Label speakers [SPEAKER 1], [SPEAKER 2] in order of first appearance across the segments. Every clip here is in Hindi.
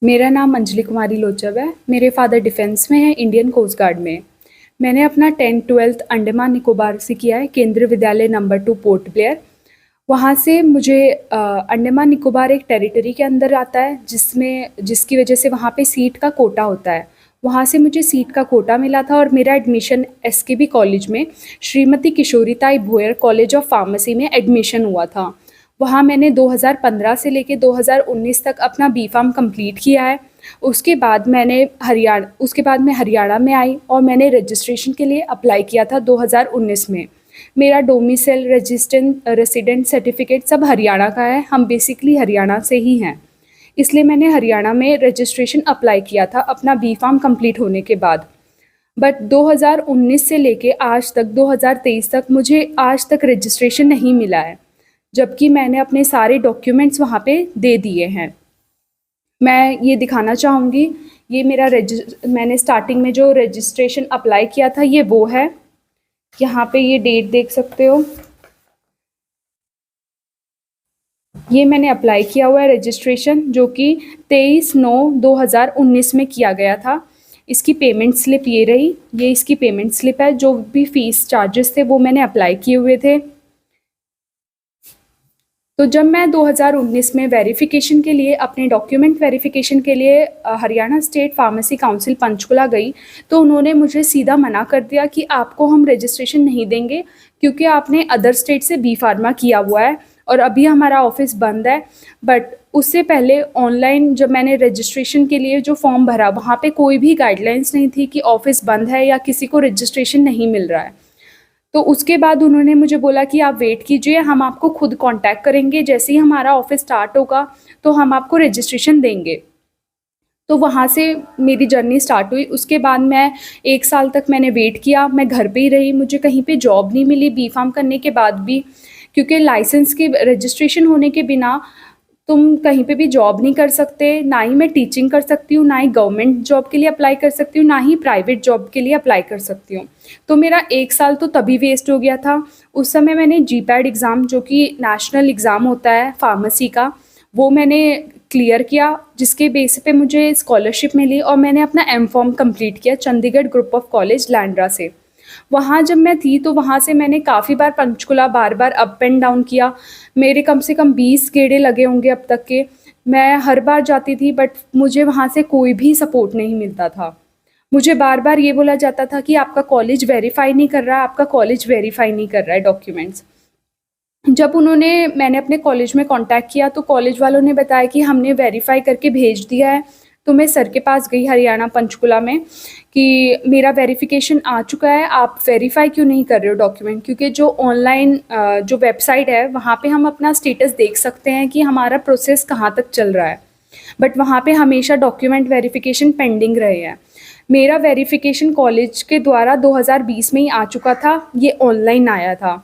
[SPEAKER 1] मेरा नाम अंजलि कुमारी लोचब है। मेरे फादर डिफेंस में हैं, इंडियन कोस्ट गार्ड में। मैंने अपना 10th-12th अंडमान निकोबार से किया है, केंद्रीय विद्यालय नंबर 2 पोर्ट ब्लेयर। वहाँ से मुझे अंडमान निकोबार एक टेरिटरी के अंदर आता है, जिसकी वजह से वहाँ पे सीट का कोटा होता है। वहाँ से मुझे सीट का कोटा मिला था और मेरा एडमिशन एसकेबी कॉलेज में Shrimati Kishoritai Bhoyar college of pharmacy में एडमिशन हुआ था। वहाँ मैंने 2015 से लेके 2019 तक अपना बी.फार्म कंप्लीट किया है। उसके बाद मैं हरियाणा में आई और मैंने रजिस्ट्रेशन के लिए अप्लाई किया था 2019 में। मेरा डोमिसाइल रेसिडेंट सर्टिफिकेट सब हरियाणा का है। हम बेसिकली हरियाणा से ही हैं, इसलिए मैंने हरियाणा में रजिस्ट्रेशन अप्लाई किया था अपना बी.फार्म कंप्लीट होने के बाद। बट 2019 से लेके आज तक 2023 तक मुझे आज तक रजिस्ट्रेशन नहीं मिला है, जबकि मैंने अपने सारे डॉक्यूमेंट्स वहाँ पे दे दिए हैं। मैं ये दिखाना चाहूँगी, ये मैंने स्टार्टिंग में जो रजिस्ट्रेशन अप्लाई किया था ये वो है। यहाँ पे ये डेट देख सकते हो। ये मैंने अप्लाई किया हुआ है रजिस्ट्रेशन, जो कि 23/9/2019 में किया गया था। इसकी पेमेंट स्लिप ये रही, ये इसकी पेमेंट स्लिप है। जो भी फ़ीस चार्जेस थे वो मैंने अप्लाई किए हुए थे। तो जब मैं 2019 में वेरिफिकेशन के लिए अपने डॉक्यूमेंट वेरिफिकेशन के लिए Haryana state pharmacy council Panchkula गई, तो उन्होंने मुझे सीधा मना कर दिया कि आपको हम रजिस्ट्रेशन नहीं देंगे, क्योंकि आपने अदर स्टेट से बी फार्मा किया हुआ है और अभी हमारा ऑफिस बंद है। बट उससे पहले ऑनलाइन जब मैंने रजिस्ट्रेशन के लिए जो फॉर्म भरा, वहाँ पे कोई भी गाइडलाइंस नहीं थी कि ऑफिस बंद है या किसी को रजिस्ट्रेशन नहीं मिल रहा है। तो उसके बाद उन्होंने मुझे बोला कि आप वेट कीजिए, हम आपको खुद कांटेक्ट करेंगे, जैसे ही हमारा ऑफिस स्टार्ट होगा तो हम आपको रजिस्ट्रेशन देंगे। तो वहाँ से मेरी जर्नी स्टार्ट हुई। उसके बाद मैं 1 साल तक मैंने वेट किया, मैं घर पे ही रही, मुझे कहीं पे जॉब नहीं मिली बी.फार्म करने के बाद भी, क्योंकि लाइसेंस के रजिस्ट्रेशन होने के बिना तुम कहीं पे भी जॉब नहीं कर सकते। ना ही मैं टीचिंग कर सकती हूँ, ना ही गवर्नमेंट जॉब के लिए अप्लाई कर सकती हूँ, ना ही प्राइवेट जॉब के लिए अप्लाई कर सकती हूँ। तो मेरा 1 साल तो तभी वेस्ट हो गया था। उस समय मैंने जीपैड एग्ज़ाम, जो कि नेशनल एग्ज़ाम होता है फार्मेसी का, वो मैंने क्लियर किया, जिसके बेस पे मुझे स्कॉलरशिप मिली और मैंने अपना एम.फॉर्म कंप्लीट किया चंडीगढ़ ग्रुप ऑफ कॉलेज लैंड्रा से। वहाँ जब मैं थी तो वहाँ से मैंने काफ़ी बार पंचकुला बार अप एंड डाउन किया। मेरे कम से कम 20 गेड़े लगे होंगे अब तक के। मैं हर बार जाती थी, बट मुझे वहाँ से कोई भी सपोर्ट नहीं मिलता था। मुझे बार ये बोला जाता था कि आपका कॉलेज वेरीफाई नहीं कर रहा है, आपका कॉलेज वेरीफाई नहीं कर रहा है डॉक्यूमेंट्स। जब मैंने अपने कॉलेज में कांटेक्ट किया तो कॉलेज वालों ने बताया कि हमने वेरीफाई करके भेज दिया है। तो मैं सर के पास गई हरियाणा पंचकुला में कि मेरा वेरिफिकेशन आ चुका है, आप वेरीफाई क्यों नहीं कर रहे हो डॉक्यूमेंट, क्योंकि जो ऑनलाइन जो वेबसाइट है वहाँ पे हम अपना स्टेटस देख सकते हैं कि हमारा प्रोसेस कहाँ तक चल रहा है, बट वहाँ पे हमेशा डॉक्यूमेंट वेरिफिकेशन पेंडिंग रहे हैं। मेरा वेरिफिकेशन कॉलेज के द्वारा 2020 में ही आ चुका था, ये ऑनलाइन आया था।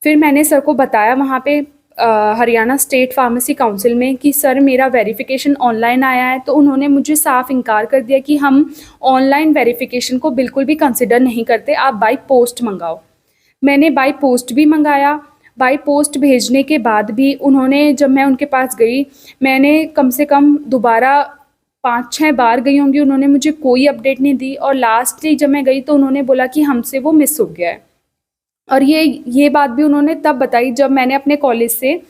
[SPEAKER 1] फिर मैंने सर को बताया वहाँ पे हरियाणा स्टेट फार्मेसी काउंसिल में कि सर मेरा वेरिफिकेशन ऑनलाइन आया है। तो उन्होंने मुझे साफ इनकार कर दिया कि हम ऑनलाइन वेरिफिकेशन को बिल्कुल भी कंसिडर नहीं करते, आप बाय पोस्ट मंगाओ। मैंने बाय पोस्ट भी मंगाया। बाय पोस्ट भेजने के बाद भी उन्होंने, जब मैं उनके पास गई, मैंने कम से कम दोबारा 5-6 बार गई होंगी, उन्होंने मुझे कोई अपडेट नहीं दी। और लास्टली जब मैं गई तो उन्होंने बोला कि हमसे वो मिस हो गया है। और ये बात भी उन्होंने तब बताई जब मैंने अपने कॉलेज से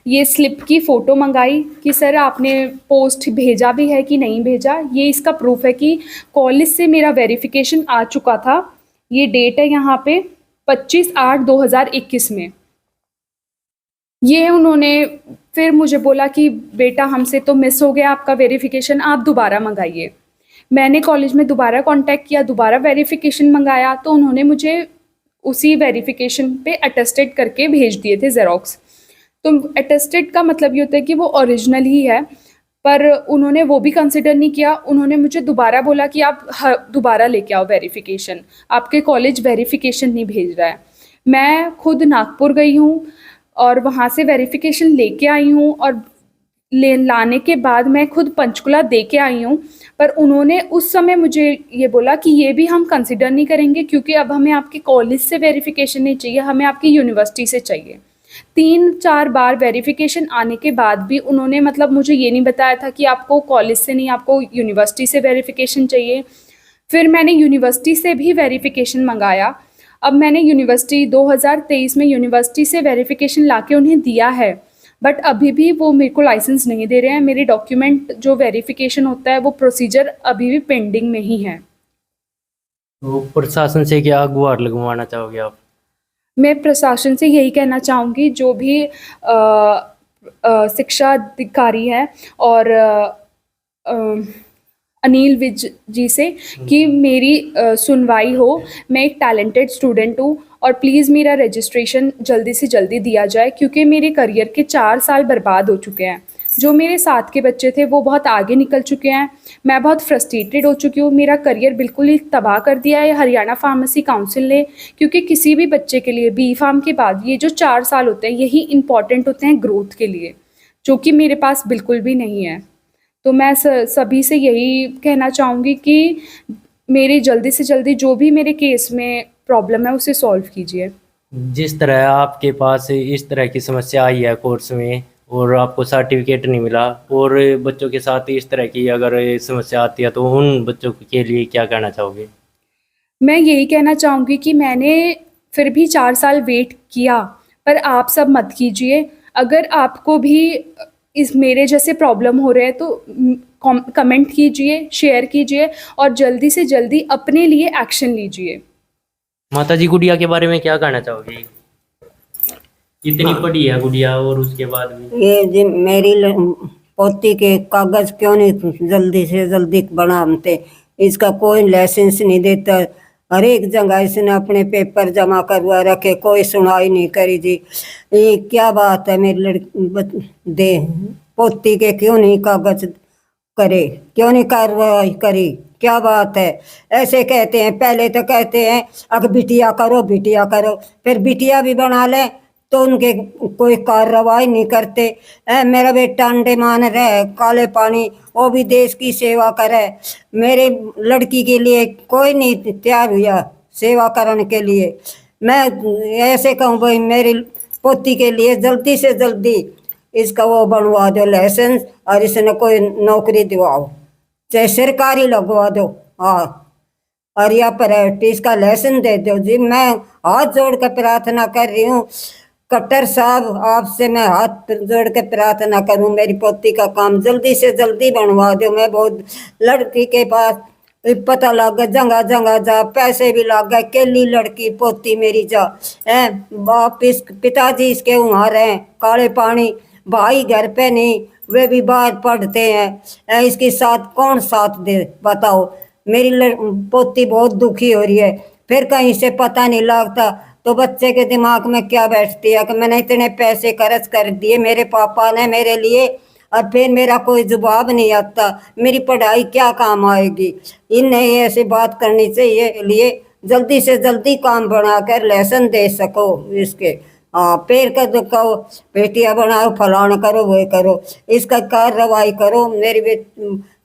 [SPEAKER 1] ये स्लिप की फ़ोटो मंगाई कि सर आपने पोस्ट भेजा भी है कि नहीं भेजा। ये इसका प्रूफ है कि कॉलेज से मेरा वेरिफिकेशन आ चुका था। ये डेट है यहाँ पे 25/8/2021 में। ये उन्होंने फिर मुझे बोला कि बेटा हमसे तो मिस हो गया आपका वेरिफिकेशन, आप दोबारा मंगाइए। मैंने कॉलेज में दोबारा कांटेक्ट किया, दोबारा वेरिफिकेशन मंगाया, तो उन्होंने मुझे उसी वेरिफिकेशन पे अटेस्टेड करके भेज दिए थे ज़ेरॉक्स। तो अटेस्टेड का मतलब ये होता है कि वो ओरिजिनल ही है, पर उन्होंने वो भी कंसिडर नहीं किया। उन्होंने मुझे दोबारा बोला कि आप दोबारा लेके आओ वेरिफिकेशन, आपके कॉलेज वेरिफिकेशन नहीं भेज रहा है। मैं खुद नागपुर गई हूँ और वहाँ से वेरिफिकेशन लेके आई हूँ, और लाने के बाद मैं खुद पंचकुला दे के आई हूँ। पर उन्होंने उस समय मुझे ये बोला कि ये भी हम कंसिडर नहीं करेंगे, क्योंकि अब हमें आपके कॉलेज से वेरिफिकेशन नहीं चाहिए, हमें आपकी यूनिवर्सिटी से चाहिए। 3-4 बार वेरिफिकेशन आने के बाद भी उन्होंने मतलब मुझे ये नहीं बताया था कि आपको कॉलेज से नहीं, आपको यूनिवर्सिटी से वेरिफिकेशन चाहिए। फिर मैंने यूनिवर्सिटी से भी वेरिफिकेशन मंगाया। अब मैंने यूनिवर्सिटी 2023 में यूनिवर्सिटी से वेरिफिकेशन लाके उन्हें दिया है, बट अभी भी वो मेरे को लाइसेंस नहीं दे रहे हैं। मेरे डॉक्यूमेंट जो वेरिफिकेशन होता है वो प्रोसीजर अभी भी पेंडिंग में ही है।
[SPEAKER 2] तो प्रशासन से क्या गुहार लगवाना चाहोगे आप?
[SPEAKER 1] मैं प्रशासन से यही कहना चाहूँगी, जो भी शिक्षा अधिकारी है और अनिल विज जी से, कि मेरी सुनवाई हो। मैं एक टैलेंटेड स्टूडेंट हूँ और प्लीज़ मेरा रजिस्ट्रेशन जल्दी से जल्दी दिया जाए, क्योंकि मेरे करियर के 4 साल बर्बाद हो चुके हैं। जो मेरे साथ के बच्चे थे वो बहुत आगे निकल चुके हैं। मैं बहुत फ्रस्ट्रेटेड हो चुकी हूँ। मेरा करियर बिल्कुल ही तबाह कर दिया है हरियाणा फार्मेसी काउंसिल ने, क्योंकि किसी भी बच्चे के लिए बी फार्म के बाद ये जो 4 साल होते हैं यही इम्पॉर्टेंट होते हैं ग्रोथ के लिए, जो कि मेरे पास बिल्कुल भी नहीं है। तो मैं सभी से यही कहना चाहूँगी कि मेरी जल्दी से जल्दी जो भी मेरे केस में प्रॉब्लम है उसे सॉल्व कीजिए।
[SPEAKER 2] जिस तरह आपके पास इस तरह की समस्या आई है कोर्स में और आपको सर्टिफिकेट नहीं मिला, और बच्चों के साथ इस तरह की अगर समस्या आती है, तो उन बच्चों के लिए क्या कहना चाहोगे?
[SPEAKER 1] मैं यही कहना चाहूँगी कि मैंने फिर भी 4 साल वेट किया, पर आप सब मत कीजिए। अगर आपको भी इस मेरे जैसे प्रॉब्लम हो रहे हैं तो कमेंट कीजिए, शेयर कीजिए और जल्दी से जल्दी अपने लिए एक्शन लीजिए।
[SPEAKER 2] माताजी, गुड़िया के बारे में क्या कहना चाहोगे? कितनी पढ़ी है गुड़िया और उसके बाद भी?
[SPEAKER 3] ये जी मेरी पोती के कागज क्यों नहीं जल्दी से जल्दी बनाते? इसका कोई लाइसेंस नहीं देता। हर एक जगह इसने अपने पेपर जमा करवा रखे, कोई सुनाई नहीं करी जी। ये क्या बात है? मेरी दे पोती के क्यों नहीं कागज करे, क्यों नहीं कार्रवाई करी? क्या बात है? ऐसे कहते हैं, पहले तो कहते हैं अगर बिटिया करो बिटिया करो, फिर बिटिया भी बना ले तो उनके कोई कार्रवाई नहीं करते। मेरा बेटा अंडमान रहे काले पानी, वो भी देश की सेवा करे। मेरे लड़की के लिए कोई नहीं तैयार हुआ सेवा करने के लिए। मैं ऐसे कहूँ भाई, मेरी पोती के लिए जल्दी से जल्दी इसका वो बनवा दो लाइसेंस, और इसने कोई नौकरी दिवाओ, चाहे सरकारी लगवा दो। हाँ, और या प्राइवेट इसका लाइसेंस दे दो जी। मैं हाथ जोड़ कर प्रार्थना कर रही हूँ कट्टर साहब, आपसे मैं हाथ जोड़ के प्रार्थना करूं, मेरी पोती का काम जल्दी से जल्दी बनवा दो। मैं बहुत लड़की के पास पता लग गया, जगह जगह जा, पैसे भी लग गए। केली लड़की पोती मेरी जा है, बाप इस पिताजी इसके वहाँ रहे काले पानी, भाई घर पे नहीं, वे भी बाहर पढ़ते हैं। इसके साथ कौन साथ दे बताओ? मेरी पोती बहुत दुखी हो रही है। फिर कहीं से पता नहीं लगता तो बच्चे के दिमाग में क्या बैठती है कि मैंने इतने पैसे खर्च कर दिए मेरे पापा ने मेरे लिए, और फिर मेरा कोई जवाब नहीं आता, मेरी पढ़ाई क्या काम आएगी? इन्हें ऐसी बात करनी चाहिए लिए जल्दी से जल्दी काम बनाकर लेसन दे सको इसके। हाँ, पेड़ का तो कहो बेटियां बनाओ, फलाना करो, वो करो, इसका कार्रवाई करो। मेरी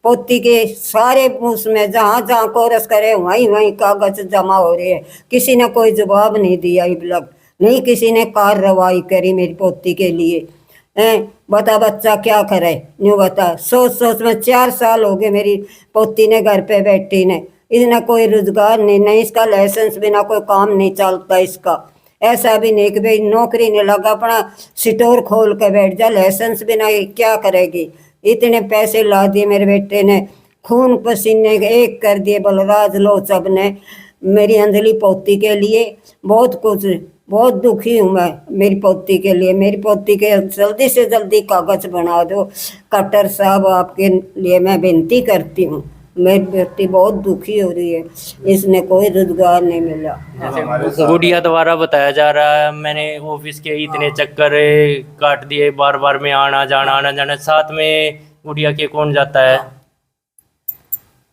[SPEAKER 3] पोती के सारे उसमें जहाँ जहाँ कोरस करे वहीं वहीं कागज जमा हो रहे हैं। किसी ने कोई जवाब नहीं दिया, लग नहीं किसी ने कार्रवाई करी मेरी पोती के लिए। बता बच्चा क्या करे? न्यू बता, सोच सोच में 4 साल हो गए मेरी पोती ने घर पे बैठी ने, इसने कोई रोजगार नहीं, इसका लाइसेंस बिना कोई काम नहीं चलता इसका। ऐसा भी नहीं कि भाई नौकरी नहीं लगा, अपना स्टोर खोल के बैठ जा, लाइसेंस बिना क्या करेगी? इतने पैसे ला दिए मेरे बेटे ने, खून पसीने एक कर दिए बलराज लोचब ने मेरी अंजलि पोती के लिए। बहुत कुछ, बहुत दुखी हूँ मैं मेरी पोती के लिए। मेरी पोती के जल्दी से जल्दी कागज बना दो कट्टर साहब, आपके लिए मैं विनती करती हूँ। मेरी बेटी बहुत दुखी हो रही है, इसने कोई रोजगार नहीं मिला।
[SPEAKER 2] जैसे गुड़िया द्वारा बताया जा रहा है, मैंने ऑफिस के इतने चक्कर काट दिए, बार बार में आना जाना, साथ में गुड़िया के कौन जाता है?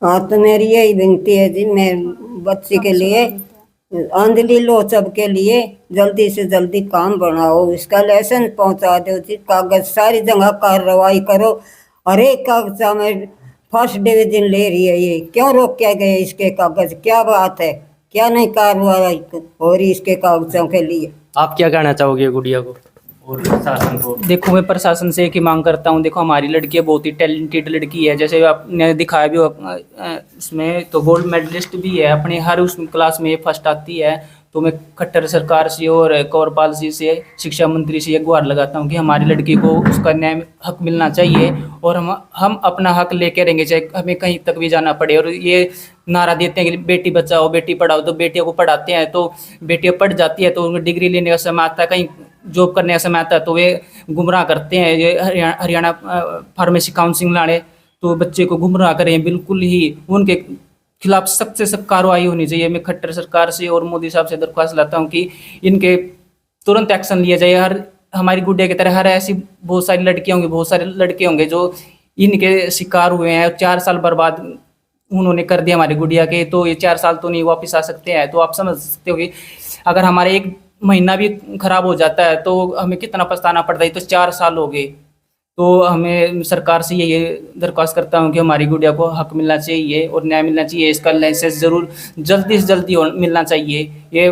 [SPEAKER 3] हाँ, तो मेरी यही विनती है जी, मैं बच्ची के लिए अंजलि लोचब के लिए जल्दी से जल्दी काम बनाओ, इसका लाइसेंस पहुंचा दो जी, कागज सारी जगह कार्रवाई करो। हर एक कागज में फर्स्ट डिवीजन ले रही है, ये क्यों रोके गए इसके कागज? क्या बात है? क्या नहीं कार्रवाई हो रही इसके कागजों के लिए?
[SPEAKER 2] आप क्या कहना चाहोगे गुड़िया को? और प्रशासन को?
[SPEAKER 4] देखो, मैं प्रशासन से एक ही मांग करता हूँ। देखो, हमारी लड़की बहुत ही टैलेंटेड लड़की है, जैसे आपने दिखाया भी उसमें तो गोल्ड मेडलिस्ट भी है, अपने हर उस क्लास में फर्स्ट आती है। तो मैं खट्टर सरकार से और कंवरपाल जी से, शिक्षा मंत्री से एक गुहार लगाता हूँ कि हमारी लड़की को उसका न्याय हक मिलना चाहिए और हम अपना हक लेके रहेंगे, चाहे हमें कहीं तक भी जाना पड़े। और ये नारा देते हैं कि बेटी बचाओ बेटी पढ़ाओ, तो बेटियों को पढ़ाते हैं तो बेटियां पढ़ जाती है, तो उनको डिग्री लेने का समय आता है, कहीं जॉब करने का समय आता है तो वे गुमराह करते हैं। ये हरियाणा फार्मेसी काउंसिल लाने तो बच्चे को गुमराह करें, बिल्कुल ही उनके खिलाफ सख्त से सख्त कार्रवाई होनी चाहिए। मैं खट्टर सरकार से और मोदी साहब से दरख्वास्त लाता हूँ कि इनके तुरंत एक्शन लिया जाए। हर हमारी गुड़िया की तरह हर ऐसी बहुत सारी लड़कियां होंगी, बहुत सारे लड़के होंगे जो इनके शिकार हुए हैं। 4 साल बर्बाद उन्होंने कर दिया हमारी गुड़िया के, तो ये 4 साल तो नहीं वापस आ सकते हैं। तो आप समझ सकते हो कि अगर हमारे 1 महीना भी खराब हो जाता है तो हमें कितना पछताना पड़ता है। तो 4 साल हो गए। तो हमें सरकार से ये दरख्वास्त करता हूँ कि हमारी गुड़िया को हक मिलना चाहिए और न्याय मिलना चाहिए। इसका लाइसेंस ज़रूर जल्दी से जल्दी मिलना चाहिए। ये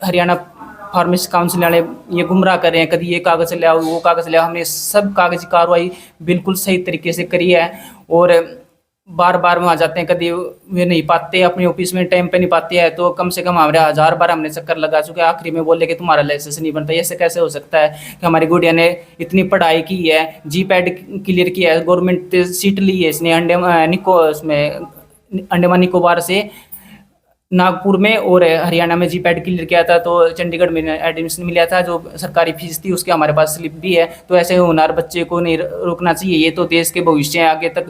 [SPEAKER 4] हरियाणा फार्मेसी काउंसिल वाले ये गुमराह कर रहे हैं, कभी ये कागज़ ले आओ वो कागज़ ले आओ। हमने सब कागज़ी कार्रवाई बिल्कुल सही तरीके से करी है और बार बार वहाँ जाते हैं, कभी वे नहीं पाते, अपने ऑफिस में टाइम पे नहीं पाते हैं। तो कम से कम हमारे 1000 बार हमने चक्कर लगा चुके हैं। आखिरी में बोले कि तुम्हारा लाइसेंस नहीं बनता। ऐसे कैसे हो सकता है कि हमारी गुड़िया ने इतनी पढ़ाई की है, जी-पैड क्लियर किया है, गवर्नमेंट सीट ली है इसने अंडमान निकोबार से नागपुर में, और हरियाणा में जी-पैड क्लियर किया था, तो चंडीगढ़ में एडमिशन मिला था, जो सरकारी फीस थी उसके हमारे पास स्लिप भी है। तो ऐसे होनहार बच्चे को नहीं रोकना चाहिए। ये तो देश के भविष्य है, आगे तक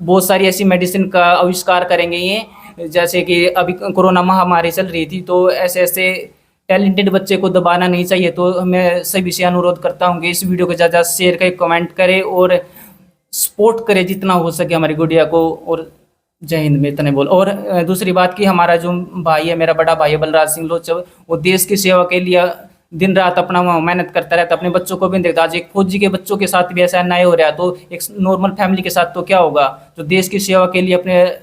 [SPEAKER 4] बहुत सारी ऐसी मेडिसिन का आविष्कार करेंगे ये। जैसे कि अभी कोरोना महामारी चल रही थी, तो ऐसे ऐसे टैलेंटेड बच्चे को दबाना नहीं चाहिए। तो मैं सभी से अनुरोध करता हूँ कि इस वीडियो को ज़्यादा शेयर करें, कमेंट करें और सपोर्ट करें जितना हो सके हमारी गुड़िया को। और जय हिंद में इतने बोल। और दूसरी बात कि हमारा जो भाई है, मेरा बड़ा भाई है बलराज सिंह लोचव, वो देश की सेवा के लिए दिन रात अपना मेहनत करता रहता, अपने बच्चों को भी देखता। आज एक फौजी के बच्चों के साथ भी ऐसा अन्याय हो रहा है, तो एक नॉर्मल फैमिली के साथ तो क्या होगा। जो देश की सेवा के लिए अपने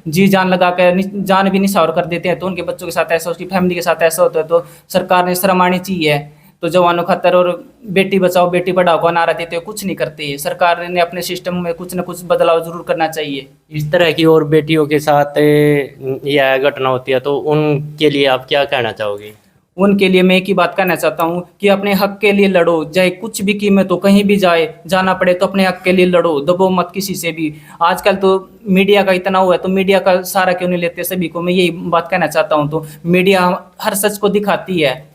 [SPEAKER 4] जी जान लगा कर जान भी निछावर कर देते हैं, तो उनके बच्चों के साथ ऐसा, उसकी फैमिली के साथ ऐसा होता है। तो सरकार ने शर्म आनी चाहिए। तो जवानों खातर और बेटी बचाओ बेटी पढ़ाओ का नारा देते हुए कुछ नहीं करते। सरकार ने अपने सिस्टम में कुछ न कुछ बदलाव जरूर करना चाहिए।
[SPEAKER 2] इस तरह की और बेटियों के साथ यह घटना होती है तो उनके लिए आप क्या कहना चाहोगे?
[SPEAKER 4] उनके लिए मैं एक ही बात कहना चाहता हूँ कि अपने हक के लिए लड़ो, चाहे कुछ भी कीमत हो, कहीं भी जाना पड़े तो अपने हक के लिए लड़ो, दबो मत किसी से भी। आजकल तो मीडिया का इतना हुआ है, तो मीडिया का सहारा क्यों नहीं लेते सभी को, मैं यही बात कहना चाहता हूँ। तो मीडिया हर सच को दिखाती है,